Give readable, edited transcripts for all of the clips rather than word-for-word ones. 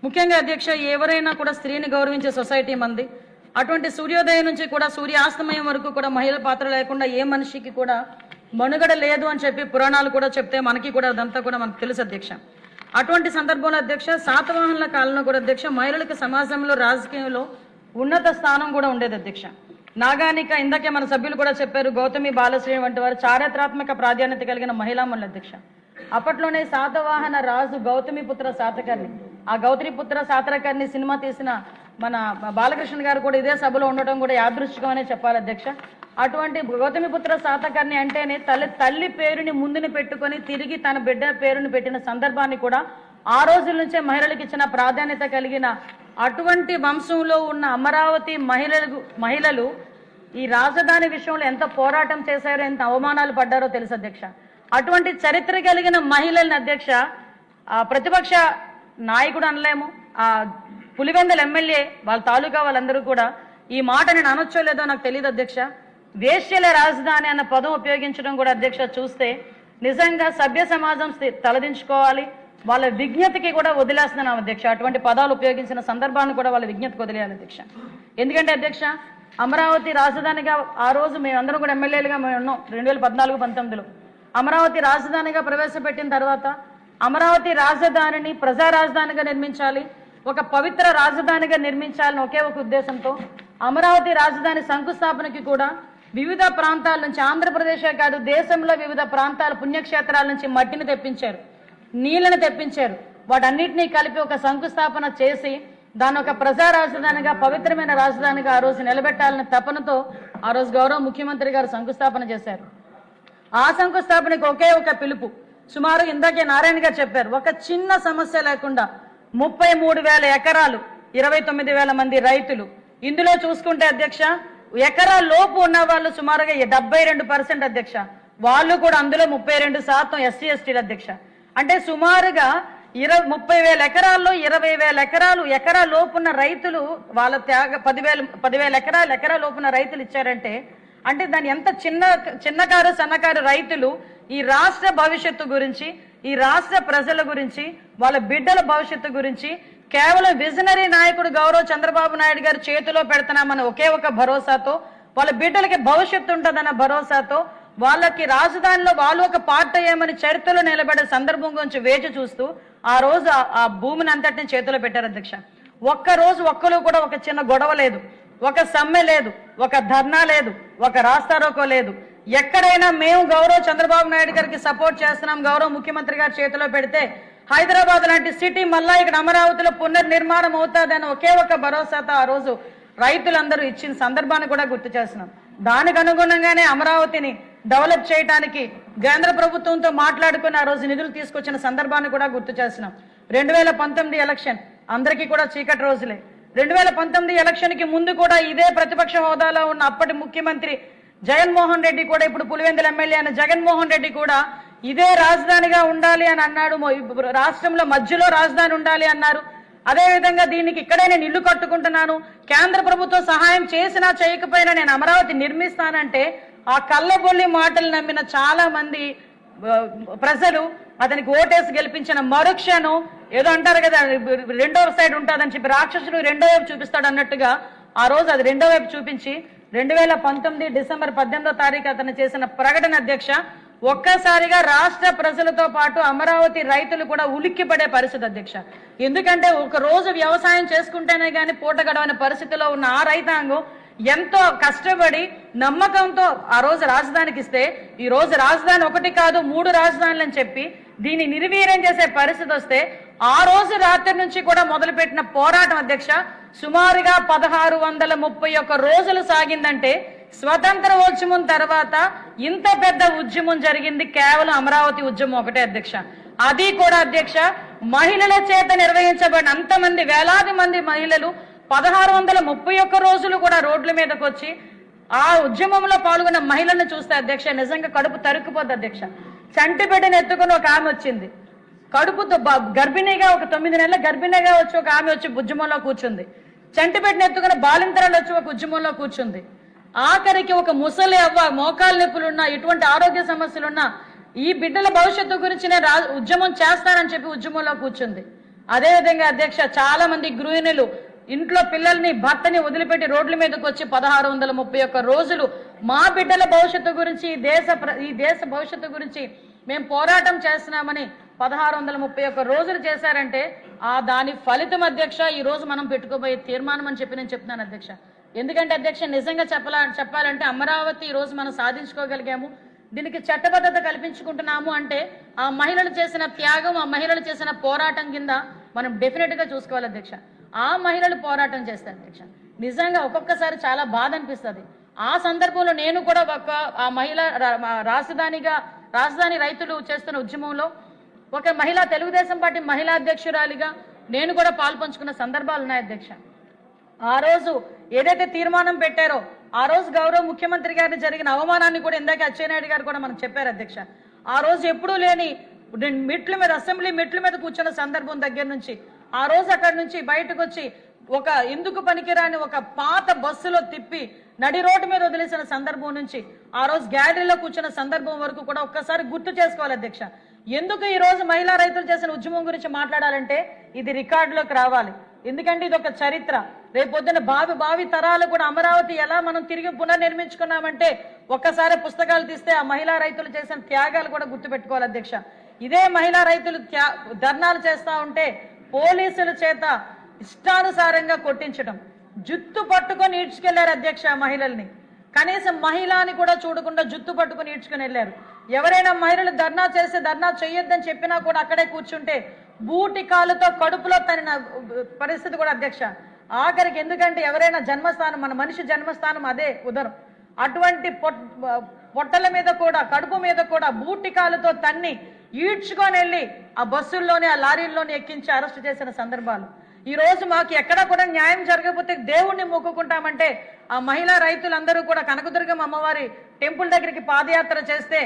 ముఖ్యంగా అధ్యక్ష, ఎవరైనా కూడా స్త్రీని గౌరవించే సొసైటీ మంది. అటువంటి సూర్యోదయం నుంచి కూడా సూర్యాస్తమయం వరకు కూడా మహిళల పాత్ర లేకుండా ఏ మనిషికి కూడా మనుగడ లేదు అని చెప్పి పురాణాలు కూడా చెప్తే మనకి కూడా అదంతా కూడా మనకు తెలుసు అధ్యక్ష. అటువంటి సందర్భంలో అధ్యక్ష, శాతవాహనుల కాలంలో కూడా అధ్యక్ష, మహిళలకు సమాజంలో రాజకీయంలో ఉన్నత స్థానం కూడా ఉండేది అధ్యక్ష. నాగానిక, ఇందాకే మన సభ్యులు కూడా చెప్పారు, గౌతమి బాలశ్రీ వంటి వారు చారిత్రాత్మక ప్రాధాన్యత కలిగిన మహిళామణులు అధ్యక్ష. అప్పట్లోనే శాతవాహన రాజు గౌతమిపుత్ర శాతకర్ణి, ఆ గౌతమిపుత్ర శాతకర్ణి సినిమా తీసిన మన బాలకృష్ణ గారు కూడా ఇదే సభలో ఉండటం కూడా యాదృశ్చికమనే చెప్పాలి అధ్యక్ష. అటువంటి గౌతమిపుత్ర శాతకర్ణి అంటేనే తల్లి పేరుని ముందుని పెట్టుకొని తిరిగి తన బిడ్డ పేరుని పెట్టిన సందర్భాన్ని కూడా ఆ రోజుల నుంచే మహిళలకు ఇచ్చిన ప్రాధాన్యత కలిగిన అటువంటి వంశంలో ఉన్న అమరావతి మహిళలు ఈ రాజధాని విషయంలో ఎంత పోరాటం చేశారో, ఎంత అవమానాలు పడ్డారో తెలుసు అధ్యక్ష. అటువంటి చరిత్ర కలిగిన మహిళల్ని అధ్యక్ష, ప్రతిపక్ష నాయకుడు అనలేము, ఆ పులివెందుల ఎమ్మెల్యే వాళ్ళ తాలూకా వాళ్ళందరూ కూడా ఈ మాట నేను అనొచ్చో లేదో నాకు తెలియదు అధ్యక్ష. వేశ్యల రాజధాని అన్న పదం ఉపయోగించడం కూడా అధ్యక్ష చూస్తే నిజంగా సభ్య సమాజం తలదించుకోవాలి. వాళ్ళ విజ్ఞతకి కూడా వదిలేస్తున్నాం అధ్యక్ష. అటువంటి పదాలు ఉపయోగించిన సందర్భాన్ని కూడా వాళ్ళ విజ్ఞతకు వదిలేయాలి అధ్యక్ష. ఎందుకంటే అధ్యక్ష, అమరావతి రాజధానిగా ఆ రోజు మేమందరం కూడా ఎమ్మెల్యేలుగా మేము ఉన్నాం 2014-19లో. అమరావతి రాజధానిగా ప్రవేశపెట్టిన తర్వాత అమరావతి రాజధానిని ప్రజా రాజధానిగా నిర్మించాలి, ఒక పవిత్ర రాజధానిగా నిర్మించాలని ఒకే ఒక ఉద్దేశంతో అమరావతి రాజధాని శంకుస్థాపనకి కూడా వివిధ ప్రాంతాల నుంచి, ఆంధ్రప్రదేశే కాదు దేశంలో వివిధ ప్రాంతాల పుణ్యక్షేత్రాల నుంచి మట్టిని తెప్పించారు, నీళ్లను తెప్పించారు. వాటన్నిటినీ కలిపి ఒక శంకుస్థాపన చేసి దాని ఒక ప్రజా రాజధానిగా, పవిత్రమైన రాజధానిగా ఆ రోజు నిలబెట్టాలనే తపనతో ఆ రోజు గౌరవ ముఖ్యమంత్రి గారు శంకుస్థాపన చేశారు. ఆ శంకుస్థాపనకి ఒకే ఒక పిలుపు, సుమారు ఇందాకే నారాయణ గారు చెప్పారు, ఒక చిన్న సమస్య లేకుండా 33,000 ఎకరాలు, 29,000 మంది రైతులు. ఇందులో చూసుకుంటే అధ్యక్ష, ఎకరా లోపు ఉన్న వాళ్ళు సుమారుగా 72% అధ్యక్ష. వాళ్ళు కూడా అందులో 32% ఎస్సీ ఎస్టీలు అధ్యక్ష. అంటే సుమారుగా 30,000 ఎకరాల్లో 20,000 ఎకరాలు ఎకరా లోపున్న రైతులు వాళ్ళ 10,000 ఎకరాలు ఎకరా లోపున్న రైతులు ఇచ్చారంటే, అంటే దాని ఎంత చిన్నకారు సన్నకారు రైతులు ఈ రాష్ట్ర భవిష్యత్తు గురించి, ఈ రాష్ట్ర ప్రజల గురించి, వాళ్ళ బిడ్డల భవిష్యత్తు గురించి కేవలం విజనరీ నాయకుడు గౌరవ్ చంద్రబాబు నాయుడు గారు చేతిలో పెడుతున్నామన్న ఒకే ఒక భరోసాతో, వాళ్ళ బిడ్డలకి భవిష్యత్తు ఉంటుందన్న భరోసాతో, వాళ్ళకి రాజధానిలో వాళ్ళు ఒక పార్ట్ అయ్యామని చరిత్రలో నిలబడే సందర్భం గురించి వేచి చూస్తూ ఆ రోజు ఆ భూమిని అంతటిని చేతిలో పెట్టారు అధ్యక్ష. ఒక్కరోజు ఒక్కరు కూడా ఒక చిన్న గొడవ లేదు, ఒక సమ్మె లేదు, ఒక ధర్నా లేదు, ఒక రాస్తారోకో లేదు. ఎక్కడైనా మేము గౌరవ్ చంద్రబాబు నాయుడు గారికి సపోర్ట్ చేస్తున్నాం, గౌరవ ముఖ్యమంత్రి గారు చేతిలో పెడితే హైదరాబాద్ లాంటి సిటీ మళ్ళా ఇక్కడ అమరావతిలో పునర్నిర్మాణం అవుతుందని ఒకే ఒక భరోసాతో ఆ రోజు రైతులందరూ ఇచ్చిన సందర్భాన్ని కూడా గుర్తు చేస్తున్నాం. దానికి అనుగుణంగానే అమరావతిని డెవలప్ చేయడానికి కేంద్ర ప్రభుత్వంతో మాట్లాడుకుని ఆ రోజు నిధులు తీసుకొచ్చిన సందర్భాన్ని కూడా గుర్తు చేస్తున్నాం. 2019 ఎలక్షన్ అందరికీ కూడా చీకటి రోజులే. 2019 ఎలక్షన్కి ముందు కూడా ఇదే ప్రతిపక్ష హోదాలో ఉన్న అప్పటి ముఖ్యమంత్రి జగన్మోహన్ రెడ్డి కూడా, ఇప్పుడు పులివెందుల ఎమ్మెల్యే అయిన జగన్మోహన్ రెడ్డి కూడా ఇదే రాజధానిగా ఉండాలి అని అన్నాడు. రాష్ట్రంలో మధ్యలో రాజధాని ఉండాలి అన్నారు. అదేవిధంగా దీనికి ఇక్కడే నేను ఇల్లు కట్టుకుంటున్నాను, కేంద్ర ప్రభుత్వం సహాయం చేసినా చేయకపోయినా నేను అమరావతి నిర్మిస్తానంటే ఆ కళ్ళబొల్లి మాటలు నమ్మిన చాలా మంది ప్రజలు అతనికి ఓటేసి గెలిపించిన మరుక్షణం ఏదో అంటారు కదా, రెండో సైడ్ ఉంటుందని చెప్పి రాక్షసుడు రెండో వైపు చూపిస్తాడు అన్నట్టుగా ఆ రోజు అది రెండో వైపు చూపించి 2019 డిసెంబర్ 18వ తారీఖు అతను చేసిన ప్రకటన అధ్యక్ష, ఒక్కసారిగా రాష్ట్ర ప్రజలతో పాటు అమరావతి రైతులు కూడా ఉలిక్కిపడే పరిస్థితి అధ్యక్ష. ఎందుకంటే ఒక రోజు వ్యవసాయం చేసుకుంటేనే కానీ పూట గడవని పరిస్థితిలో ఉన్న ఆ రైతాంగం ఎంతో కష్టపడి నమ్మకంతో ఆ రోజు రాజధానికి ఇస్తే, ఈ రోజు రాజధాని ఒకటి కాదు 3 రాజధానులు అని చెప్పి దీన్ని నిర్వీర్యం చేసే పరిస్థితి వస్తే, ఆ రోజు రాత్రి నుంచి కూడా మొదలుపెట్టిన పోరాటం అధ్యక్ష సుమారుగా 1631 రోజులు సాగిందంటే, స్వతంత్ర ఉద్యమం తర్వాత ఇంత పెద్ద ఉద్యమం జరిగింది కేవలం అమరావతి ఉద్యమం ఒకటే అధ్యక్ష. అది కూడా అధ్యక్ష మహిళల చేత నిర్వహించబడిన అంతమంది వేలాది మంది మహిళలు 1631 రోజులు కూడా రోడ్ల మీదకి వచ్చి ఆ ఉద్యమంలో పాల్గొన్న మహిళలను చూస్తే అధ్యక్ష నిజంగా కడుపు తరుక్కుపోద్ది అధ్యక్ష. చంటి బిడ్డను ఎత్తుకుని ఒక ఆమె వచ్చింది, కడుపుతో గర్భిణిగా ఒక 9 నెలల గర్భిణిగా వచ్చి ఒక ఆమె వచ్చి ఉద్యమంలో కూర్చుంది. చంటి బిడ్డను ఎత్తుకుని బాలింతరాలు వచ్చి ఒక ఉద్యమంలో కూర్చుంది. ఆఖరికి ఒక ముసలి అవ్వ, మోకాలు నొప్పులున్నా, ఇటువంటి ఆరోగ్య సమస్యలున్నా ఈ బిడ్డల భవిష్యత్తు గురించి నేను ఉద్యమం చేస్తానని చెప్పి ఉద్యమంలో కూర్చుంది. అదేవిధంగా అధ్యక్ష చాలా మంది గృహిణులు ఇంట్లో పిల్లల్ని భర్తని వదిలిపెట్టి రోడ్ల మీదకి వచ్చి 1631 రోజులు మా బిడ్డల భవిష్యత్తు గురించి ఈ దేశ భవిష్యత్తు గురించి మేము పోరాటం చేస్తున్నామని 1631 రోజులు చేశారంటే దాని ఫలితం అధ్యక్ష ఈ రోజు మనం పెట్టుకోబోయే తీర్మానం అని చెప్పి నేను చెప్తున్నాను అధ్యక్ష. ఎందుకంటే అధ్యక్ష నిజంగా చెప్పాలంటే అమరావతి ఈ రోజు మనం సాధించుకోగలిగాము, దీనికి చట్టబద్ధత కల్పించుకుంటున్నాము అంటే ఆ మహిళలు చేసిన త్యాగం, ఆ మహిళలు చేసిన పోరాటం కింద మనం డెఫినెట్గా చూసుకోవాలి అధ్యక్ష. ఆ మహిళలు పోరాటం చేస్తారు అధ్యక్ష. నిజంగా ఒక్కొక్కసారి చాలా బాధ అనిపిస్తుంది. ఆ సందర్భంలో నేను కూడా ఆ మహిళ రాజధాని రైతులు చేస్తున్న ఉద్యమంలో ఒక మహిళా తెలుగుదేశం పార్టీ మహిళా అధ్యక్షురాలిగా నేను కూడా పాల్పంచుకున్న సందర్భాలు ఉన్నాయి అధ్యక్ష. ఆ రోజు ఏదైతే తీర్మానం పెట్టారో ఆ రోజు గౌరవ ముఖ్యమంత్రి గారిని జరిగిన అవమానాన్ని కూడా ఇందాక అచ్చెన్నాయుడు గారు కూడా మనకు చెప్పారు అధ్యక్ష. ఆ రోజు ఎప్పుడూ లేని మెట్ల మీద అసెంబ్లీ మెట్ల మీద కూర్చున్న సందర్భం దగ్గర నుంచి ఆ రోజు అక్కడి నుంచి బయటకు వచ్చి ఒక ఎందుకు పనికిరాని ఒక పాత బస్సులో తిప్పి నడి రోడ్డు మీద వదిలేసిన సందర్భం నుంచి ఆ రోజు గ్యాలరీలో కూర్చున్న సందర్భం వరకు కూడా ఒక్కసారి గుర్తు చేసుకోవాలి అధ్యక్ష. ఎందుకు ఈ రోజు మహిళా రైతులు చేసిన ఉద్యమం గురించి మాట్లాడాలంటే ఇది రికార్డులోకి రావాలి. ఎందుకంటే ఇది ఒక చరిత్ర. రేపొద్దున భావి తరాలు కూడా అమరావతి ఎలా మనం తిరిగి పునర్నిర్మించుకున్నామంటే ఒక్కసారి పుస్తకాలు తీస్తే ఆ మహిళా రైతులు చేసిన త్యాగాలు కూడా గుర్తుపెట్టుకోవాలి అధ్యక్ష. ఇదే మహిళా రైతులు ధర్నాలు చేస్తా ఉంటే పోలీసుల చేత ఇష్టానుసారంగా కొట్టించడం, జుత్తు పట్టుకొని ఈడ్చుకెళ్లారు అధ్యక్ష మహిళల్ని. కనీసం మహిళని కూడా చూడకుండా జుత్తు పట్టుకుని ఈడ్చుకుని వెళ్ళారు. ఎవరైనా మహిళలు ధర్నా చేస్తే ధర్నా చేయొద్దని చెప్పినా కూడా అక్కడే కూర్చుంటే బూటి కాలుతో కడుపులో తన పరిస్థితి కూడా అధ్యక్ష. ఆఖరికి ఎందుకంటే ఎవరైనా జన్మస్థానం, మన మనిషి జన్మస్థానం అదే ఉదరం, అటువంటి పొట్టల మీద కూడా కడుపు మీద కూడా బూటి కాలుతో తన్ని ఈడ్చుకొని వెళ్ళి ఆ బస్సుల్లోనే ఆ లారీల్లోనే ఎక్కించి అరెస్ట్ చేసిన సందర్భాలు. ఈ రోజు మాకు ఎక్కడ కూడా న్యాయం జరగకపోతే దేవుణ్ణి మొక్కుకుంటామంటే ఆ మహిళా రైతులందరూ కూడా కనకదుర్గమ్మ అమ్మవారి టెంపుల్ దగ్గరికి పాదయాత్ర చేస్తే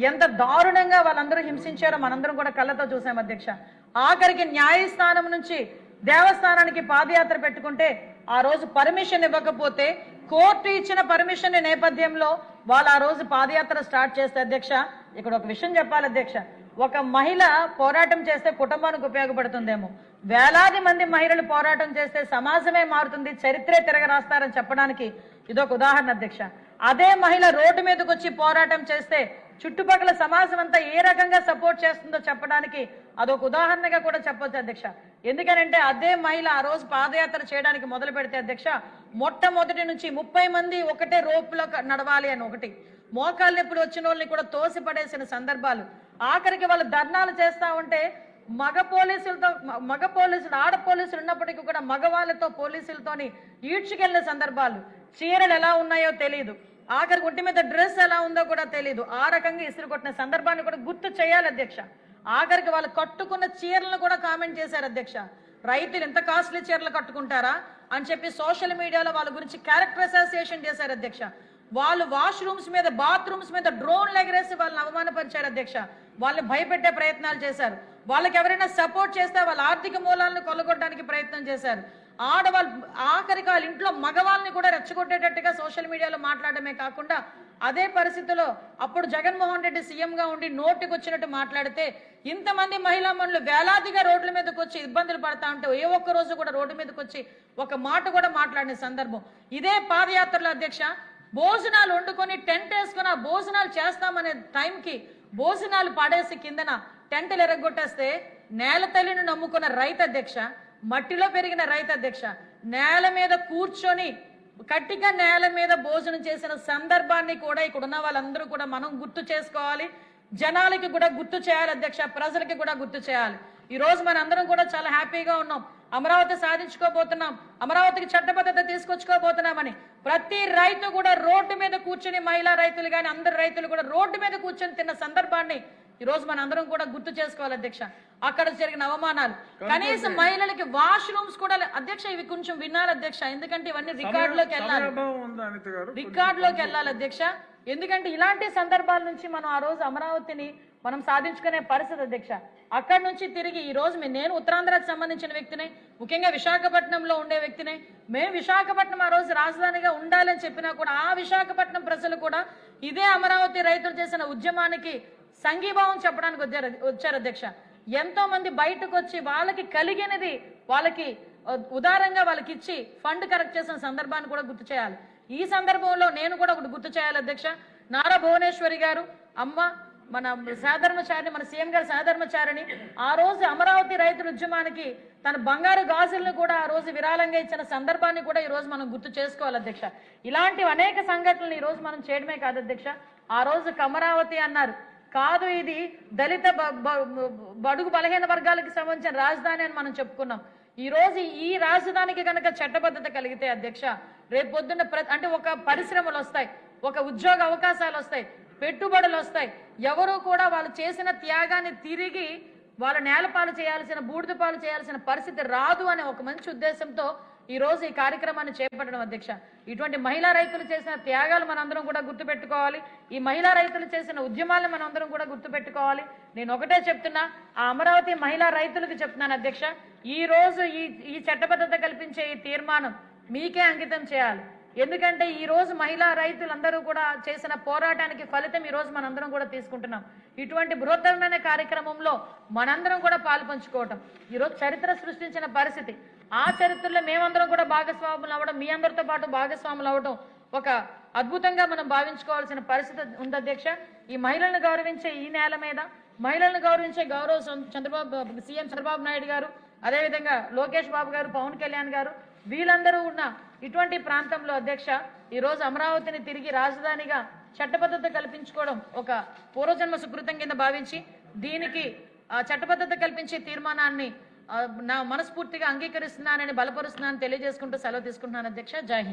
ఎంత దారుణంగా వాళ్ళందరూ హింసించారో మనందరం కూడా కళ్ళతో చూసాం అధ్యక్ష. ఆఖరికి న్యాయస్థానం నుంచి దేవస్థానానికి పాదయాత్ర పెట్టుకుంటే ఆ రోజు పర్మిషన్ ఇవ్వకపోతే కోర్టు ఇచ్చిన పర్మిషన్ నేపథ్యంలో వాళ్ళు ఆ రోజు పాదయాత్ర స్టార్ట్ చేస్తే అధ్యక్ష, ఇక్కడ ఒక విషయం చెప్పాలి అధ్యక్ష. ఒక మహిళ పోరాటం చేస్తే కుటుంబానికి ఉపయోగపడుతుందేమో, వేలాది మంది మహిళలు పోరాటం చేస్తే సమాజమే మారుతుంది, చరిత్రే తిరగరాస్తారని చెప్పడానికి ఇదొక ఉదాహరణ అధ్యక్ష. అదే మహిళ రోడ్డు మీదకి వచ్చి పోరాటం చేస్తే చుట్టుపక్కల సమాజం అంతా ఏ రకంగా సపోర్ట్ చేస్తుందో చెప్పడానికి అదొక ఉదాహరణగా కూడా చెప్పొచ్చు అధ్యక్ష. ఎందుకనంటే అదే మహిళ ఆ రోజు పాదయాత్ర చేయడానికి మొదలు పెడితే అధ్యక్ష, మొట్టమొదటి నుంచి 30 మంది ఒకటే రోపులో నడవాలి అని ఒకటి, మోకాళ్ళ నొప్పులు వచ్చిన వాళ్ళని కూడా తోసి పడేసిన సందర్భాలు. ఆఖరికి వాళ్ళు ధర్నాలు చేస్తా ఉంటే మగ పోలీసులు ఆడ పోలీసులు ఉన్నప్పటికీ కూడా మగవాళ్ళతో పోలీసులతోని ఈడ్చుకెళ్లిన సందర్భాలు. చీరలు ఎలా ఉన్నాయో తెలియదు, ఆఖరికి ఒంటి మీద డ్రెస్ ఎలా ఉందో కూడా తెలియదు, ఆ రకంగా ఇసురు కొట్టిన సందర్భాన్ని కూడా గుర్తు చేయాలి అధ్యక్ష. ఆఖరికి వాళ్ళు కట్టుకున్న చీరలను కూడా కామెంట్ చేశారు అధ్యక్ష. రైతులు ఎంత కాస్ట్లీ చీరలు కట్టుకుంటారా అని చెప్పి సోషల్ మీడియాలో వాళ్ళ గురించి క్యారెక్టర్ అసోసియేషన్ చేశారు అధ్యక్ష. వాళ్ళు వాష్రూమ్స్ మీద బాత్రూమ్స్ మీద డ్రోన్లు ఎగరేసి వాళ్ళని అవమానపరిచారు అధ్యక్ష. వాళ్ళని భయపెట్టే ప్రయత్నాలు చేశారు. వాళ్ళకి ఎవరైనా సపోర్ట్ చేస్తే వాళ్ళ ఆర్థిక మూలాలను కొల్లగొట్టడానికి ప్రయత్నం చేశారు. ఆడవాళ్ళు ఆఖరికి వాళ్ళ ఇంట్లో మగవాళ్ళని కూడా రెచ్చగొట్టేటట్టుగా సోషల్ మీడియాలో మాట్లాడమే కాకుండా అదే పరిస్థితిలో అప్పుడు జగన్మోహన్ రెడ్డి సీఎంగా ఉండి నోటికి వచ్చినట్టు మాట్లాడితే ఇంతమంది మహిళా మనులు వేలాదిగా రోడ్ల మీదకి వచ్చి ఇబ్బందులు పడతా ఉంటే ఏ ఒక్క రోజు కూడా రోడ్డు మీదకి వచ్చి ఒక మాట కూడా మాట్లాడిన సందర్భం. ఇదే పాదయాత్రలో అధ్యక్ష భోజనాలు వండుకొని టెంట్ వేసుకుని ఆ భోజనాలు చేస్తామనే టైంకి భోజనాలు పాడేసి కిందన టెంటలు ఎరగొట్టేస్తే నేల తల్లిని నమ్ముకున్న రైతు అధ్యక్ష, మట్టిలో పెరిగిన రైతు అధ్యక్ష, నేల మీద కూర్చొని కట్టిగా నేల మీద భోజనం చేసిన సందర్భాన్ని కూడా ఇక్కడ ఉన్న వాళ్ళందరూ కూడా మనం గుర్తు చేసుకోవాలి. జనాలకి కూడా గుర్తు చేయాలి అధ్యక్ష, ప్రజలకి కూడా గుర్తు చేయాలి. ఈ రోజు మనందరం కూడా చాలా హ్యాపీగా ఉన్నాం, అమరావతి సాధించుకోబోతున్నాం, అమరావతికి చట్టబద్ధత తీసుకొచ్చుకోబోతున్నామని ప్రతి రైతు కూడా రోడ్డు మీద కూర్చుని, మహిళా రైతులు కానీ అందరు రైతులు కూడా రోడ్డు మీద కూర్చొని తిన్న సందర్భాన్ని ఈ రోజు మనందరం కూడా గుర్తు చేసుకోవాలి అధ్యక్ష. అక్కడ జరిగిన అవమానాలు, కనీసం మహిళలకి వాష్రూమ్స్ కూడా అధ్యక్ష, ఇవి కొంచెం వినాలి అధ్యక్ష, ఎందుకంటే ఇవన్నీ రికార్డులోకి వెళ్ళాలి అధ్యక్ష. ఎందుకంటే ఇలాంటి సందర్భాల నుంచి మనం ఆ రోజు అమరావతిని మనం సాధించుకునే పరిస్థితి అధ్యక్ష. అక్కడి నుంచి తిరిగి ఈ రోజు నేను ఉత్తరాంధ్రకు సంబంధించిన వ్యక్తినే, ముఖ్యంగా విశాఖపట్నంలో ఉండే వ్యక్తినే. మేము విశాఖపట్నం ఆ రోజు రాజధానిగా ఉండాలని చెప్పినా కూడా ఆ విశాఖపట్నం ప్రజలు కూడా ఇదే అమరావతి రైతులు చేసిన ఉద్యమానికి సంఘీభావం చెప్పడానికి వచ్చారు అధ్యక్ష. ఎంతో మంది బయటకు వచ్చి వాళ్ళకి కలిగినది వాళ్ళకి ఉదారంగా వాళ్ళకి ఇచ్చి ఫండ్ కరెక్ట్ చేసిన సందర్భాన్ని కూడా గుర్తు చేయాలి. ఈ సందర్భంలో నేను కూడా ఒకటి గుర్తు చేయాలి అధ్యక్ష. నారా భువనేశ్వరి గారు అమ్మ మన సాధారణచారిని, మన సీఎం గారి సాధారణచారిని ఆ రోజు అమరావతి రైతుల ఉద్యమానికి తన బంగారు గాజులను కూడా ఆ రోజు విరాళంగా ఇచ్చిన సందర్భాన్ని కూడా ఈ రోజు మనం గుర్తు చేసుకోవాలి అధ్యక్ష. ఇలాంటి అనేక సంఘటనలు ఈ రోజు మనం చేయడమే కాదు అధ్యక్ష. ఆ రోజు అమరావతి అన్నారు కాదు, ఇది దళిత బడుగు బలహీన వర్గాలకు సంబంధించిన రాజధాని అని మనం చెప్పుకున్నాం. ఈ రోజు ఈ రాజధానికి కనుక చట్టబద్ధత కలిగితే అధ్యక్ష, రేపు పొద్దున్న అంటే ఒక పరిశ్రమలు వస్తాయి, ఒక ఉద్యోగ అవకాశాలు వస్తాయి, పెట్టుబడులు వస్తాయి. ఎవరు కూడా వాళ్ళు చేసిన త్యాగాన్ని తిరిగి వాళ్ళ నేలపాలు చేయాల్సిన, బూడిద పాలు చేయాల్సిన పరిస్థితి రాదు అనే ఒక మంచి ఉద్దేశంతో ఈ రోజు ఈ కార్యక్రమాన్ని చేపట్టడం అధ్యక్ష. ఇటువంటి మహిళా రైతులు చేసిన త్యాగాలు మనందరం కూడా గుర్తుపెట్టుకోవాలి. ఈ మహిళా రైతులు చేసిన ఉద్యమాలను మనందరం కూడా గుర్తుపెట్టుకోవాలి. నేను ఒకటే చెప్తున్నా, ఆ అమరావతి మహిళా రైతులకు చెప్తున్నాను అధ్యక్ష, ఈ రోజు ఈ చట్టబద్ధత కల్పించే ఈ తీర్మానం మీకే అంకితం చేయాలి. ఎందుకంటే ఈ రోజు మహిళా రైతులందరూ కూడా చేసిన పోరాటానికి ఫలితం ఈ రోజు మనందరం కూడా తీసుకుంటున్నాం. ఇటువంటి బృహత్తరమైన కార్యక్రమంలో మనందరం కూడా పాలు పంచుకోవటం ఈరోజు చరిత్ర సృష్టించిన పరిస్థితి. ఆ చరిత్రలో మేమందరం కూడా భాగస్వాములు అవ్వడం, మీ అందరితో పాటు భాగస్వాములు అవ్వడం ఒక అద్భుతంగా మనం భావించుకోవాల్సిన పరిస్థితి ఉంది అధ్యక్ష. ఈ మహిళలను గౌరవించే ఈ నేల మీద మహిళలను గౌరవించే సీఎం చంద్రబాబు నాయుడు గారు, అదేవిధంగా లోకేష్ బాబు గారు, పవన్ కళ్యాణ్ గారు, వీళ్ళందరూ ఉన్న ఇటువంటి ప్రాంతంలో అధ్యక్ష ఈ రోజు అమరావతిని తిరిగి రాజధానిగా చట్టబద్ధత కల్పించుకోవడం ఒక పూర్వజన్మ సుకృతం కింద భావించి దీనికి చట్టబద్ధత కల్పించే తీర్మానాన్ని నా మనస్ఫూర్తిగా అంగీకరిస్తున్నానని బలపరుస్తున్నానని తెలియజేసుకుంటూ సెలవు తీసుకుంటున్నాను అధ్యక్ష. జై హింద్.